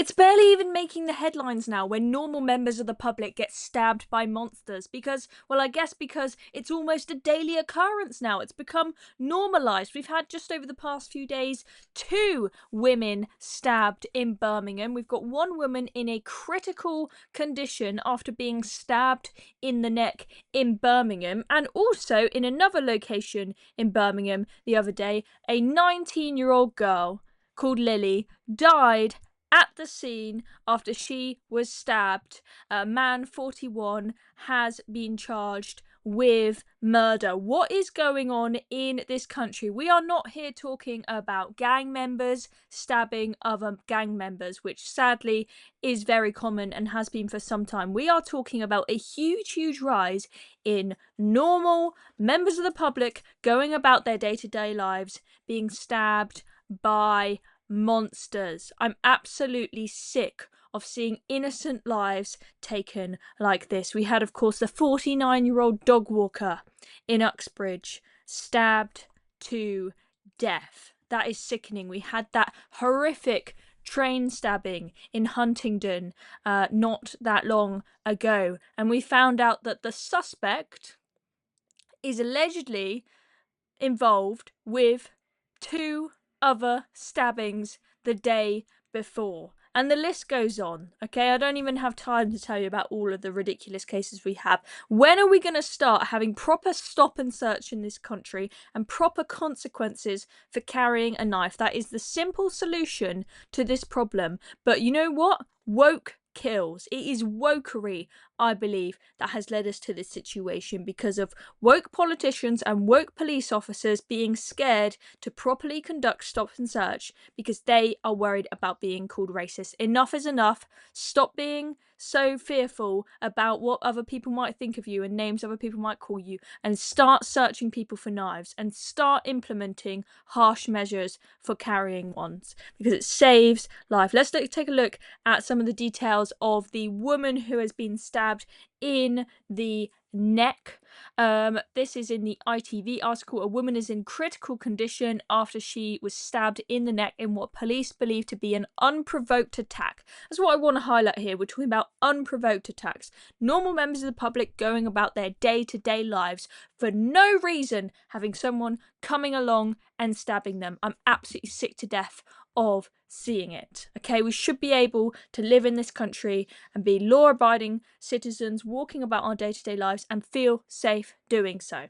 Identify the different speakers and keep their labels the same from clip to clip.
Speaker 1: It's barely even making the headlines now when normal members of the public get stabbed by monsters because, well, I guess because it's almost a daily occurrence now. It's become normalised. We've had just over the past few days 2 women stabbed in Birmingham. We've got 1 woman in a critical condition after being stabbed in the neck in Birmingham, and also in another location in Birmingham the other day, a 19-year-old girl called Lily died at the scene after she was stabbed. A man 41 has been charged with murder. What is going on in this country? We are not here talking about gang members stabbing other gang members, which sadly is very common and has been for some time. We are talking about a huge rise in normal members of the public going about their day-to-day lives being stabbed by monsters. I'm absolutely sick of seeing innocent lives taken like this. We had, of course, the 49-year-old dog walker in Uxbridge stabbed to death. That is sickening. We had that horrific train stabbing in Huntingdon not that long ago, and we found out that the suspect is allegedly involved with 2 other stabbings the day before. And the list goes on, okay? I don't even have time to tell you about all of the ridiculous cases we have. When are we going to start having proper stop and search in this country and proper consequences for carrying a knife? That is the simple solution to this problem. But you know what? Woke kills. It is wokery, I believe, that has led us to this situation because of woke politicians and woke police officers being scared to properly conduct stop and search because they are worried about being called racist. Enough is enough. Stop being so fearful about what other people might think of you and names other people might call you, and start searching people for knives and start implementing harsh measures for carrying ones because it saves life. Let's take a look at some of the details of the woman who has been stabbed in the neck. This is in the ITV article. A woman is in critical condition after she was stabbed in the neck in what police believe to be an unprovoked attack. That's what I want to highlight here. We're talking about unprovoked attacks. Normal members of the public going about their day-to-day lives for no reason, having someone coming along and stabbing them. I'm absolutely sick to death of seeing it. Okay, we should be able to live in this country and be law-abiding citizens walking about our day-to-day lives and feel safe doing so.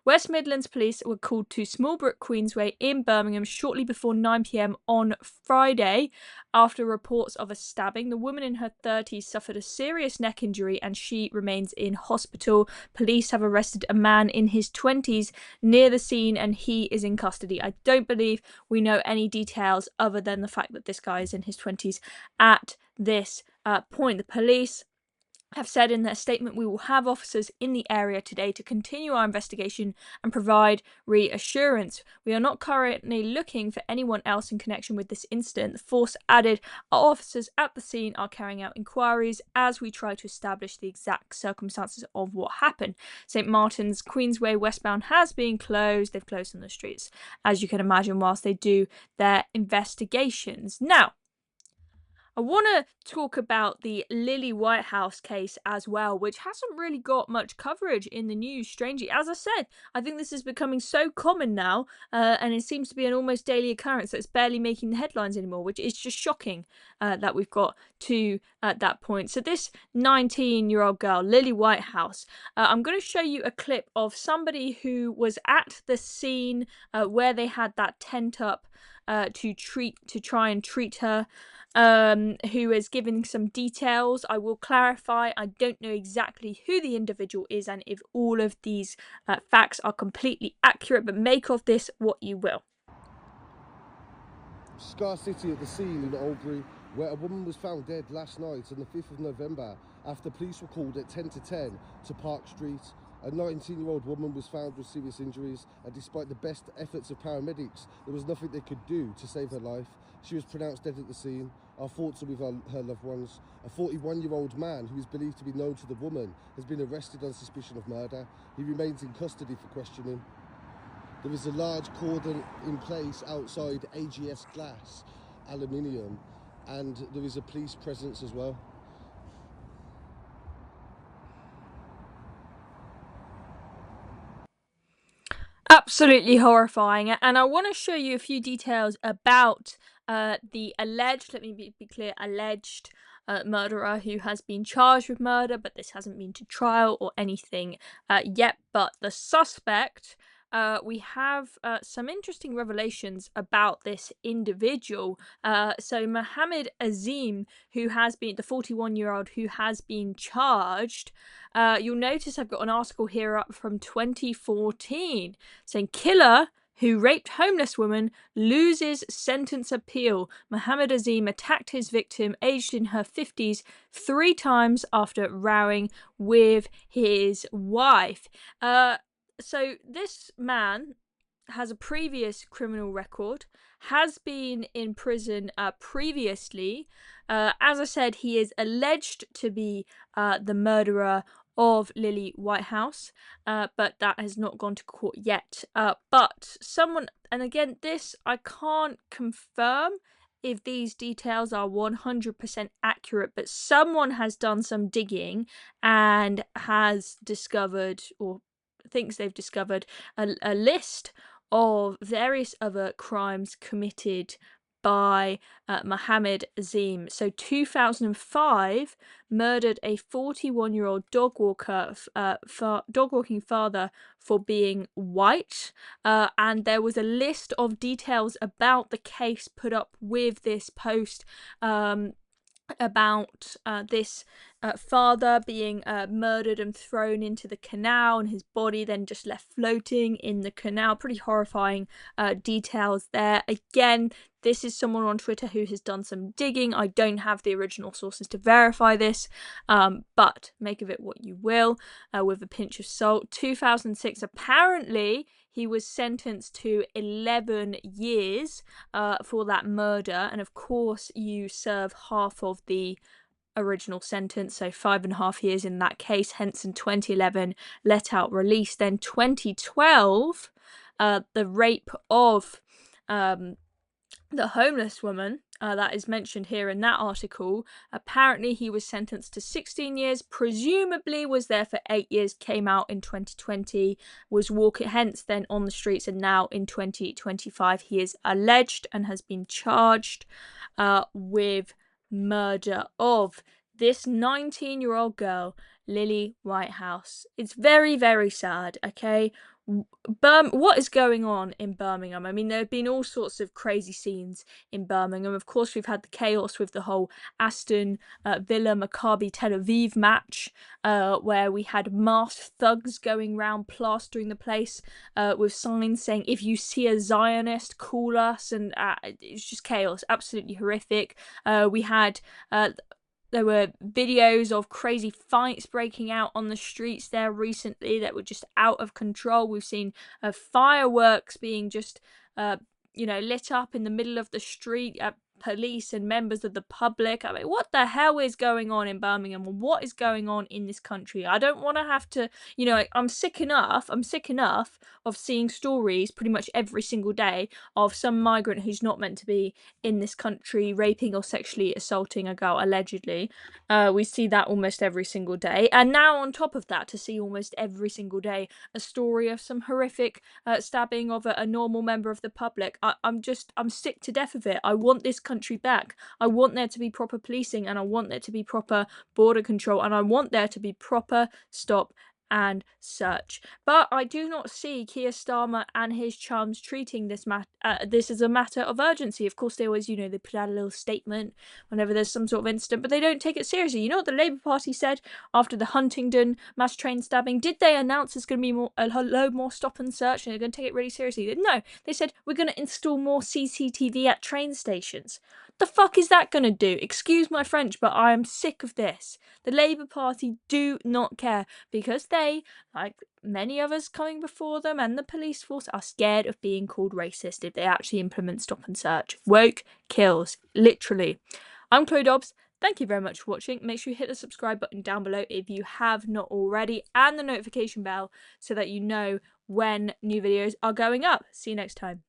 Speaker 1: West Midlands Police were called to Smallbrook Queensway in Birmingham shortly before 9 p.m. on Friday after reports of a stabbing. The woman in her 30s suffered a serious neck injury and she remains in hospital. Police have arrested a man in his 20s near the scene and he is in custody. I don't believe we know any details other than the fact that this guy is in his 20s at this point. The police have said in their statement, we will have officers in the area today to continue our investigation and provide reassurance. We are not currently looking for anyone else in connection with this incident. The force added, our officers at the scene are carrying out inquiries as we try to establish the exact circumstances of what happened. St Martin's Queensway westbound has been closed. They've closed on the streets, as you can imagine, whilst they do their investigations. Now, I want to talk about the Lily Whitehouse case as well, which hasn't really got much coverage in the news, strangely. As I said, I think this is becoming so common now, and it seems to be an almost daily occurrence that it's barely making the headlines anymore, which is just shocking that we've got to that point. So this 19-year-old girl, Lily Whitehouse, I'm going to show you a clip of somebody who was at the scene where they had that tent up to try and treat her, who is giving some details. I will clarify, I don't know exactly who the individual is and if all of these facts are completely accurate, but make of this what you will.
Speaker 2: Scar City at the scene in Albury, where a woman was found dead last night on the 5th of November after police were called at 10 to 10 to Park Street. A 19-year-old woman was found with serious injuries, and despite the best efforts of paramedics, there was nothing they could do to save her life. She was pronounced dead at the scene. Our thoughts are with her loved ones. A 41-year-old man who is believed to be known to the woman has been arrested on suspicion of murder. He remains in custody for questioning. There is a large cordon in place outside AGS Glass Aluminium and there is a police presence as well.
Speaker 1: Absolutely horrifying. And I want to show you a few details about the alleged, let me be clear, alleged murderer who has been charged with murder, but this hasn't been to trial or anything yet. But the suspect, we have some interesting revelations about this individual. So Mohammed Azim, who has been the 41-year-old who has been charged. You'll notice I've got an article here up from 2014 saying killer who raped homeless woman loses sentence appeal. Mohammed Azim attacked his victim, aged in her 50s, 3 times after rowing with his wife. So this man has a previous criminal record, has been in prison previously. As I said, he is alleged to be the murderer of Lily Whitehouse, but that has not gone to court yet. But someone, and again, this I can't confirm if these details are 100% accurate, but someone has done some digging and has discovered, or thinks they've discovered, a list of various other crimes committed by Mohammed Azim. So 2005 murdered a 41-year-old dog walking father for being white, and there was a list of details about the case put up with this post, about this father being murdered and thrown into the canal, and his body then just left floating in the canal. Pretty horrifying details there. Again, this is someone on Twitter who has done some digging. I don't have the original sources to verify this, but make of it what you will, with a pinch of salt. 2006, apparently he was sentenced to 11 years for that murder, and of course you serve half of the original sentence, so 5.5 years in that case. Hence in 2011 let out release. Then 2012, the rape of the homeless woman that is mentioned here in that article. Apparently he was sentenced to 16 years, presumably was there for 8 years, came out in 2020, was walking hence then on the streets, and now in 2025 he is alleged and has been charged with murder of this 19-year-old girl, Lily Whitehouse. It's very, very sad, okay? What is going on in Birmingham? I mean, there have been all sorts of crazy scenes in Birmingham. Of course, we've had the chaos with the whole Aston Villa Maccabi Tel Aviv match, where we had masked thugs going round plastering the place with signs saying, "If you see a Zionist, call us," and it's just chaos, absolutely horrific. We had there were videos of crazy fights breaking out on the streets there recently that were just out of control. We've seen fireworks being just, lit up in the middle of the street at police and members of the public. I mean, what the hell is going on in Birmingham? What is going on in this country? I don't want to have to, I'm sick enough of seeing stories pretty much every single day of some migrant who's not meant to be in this country raping or sexually assaulting a girl, allegedly. We see that almost every single day. And now on top of that, to see almost every single day a story of some horrific stabbing of a normal member of the public. I'm sick to death of it. I want this country back. I want there to be proper policing, and I want there to be proper border control, and I want there to be proper stop and search. But I do not see Keir Starmer and his chums treating this as a matter of urgency. Of course, they always, they put out a little statement whenever there's some sort of incident, but they don't take it seriously. You know what the Labour Party said after the Huntingdon mass train stabbing? Did they announce there's going to be a load more stop and search and they're going to take it really seriously? No, they said we're going to install more CCTV at train stations. The fuck is that going to do? Excuse my French, but I am sick of this. The Labour Party do not care, because they, like many others coming before them and the police force, are scared of being called racist if they actually implement stop and search. Woke kills, literally. I'm Chloe Dobbs. Thank you very much for watching. Make sure you hit the subscribe button down below if you have not already, and the notification bell so that you know when new videos are going up. See you next time.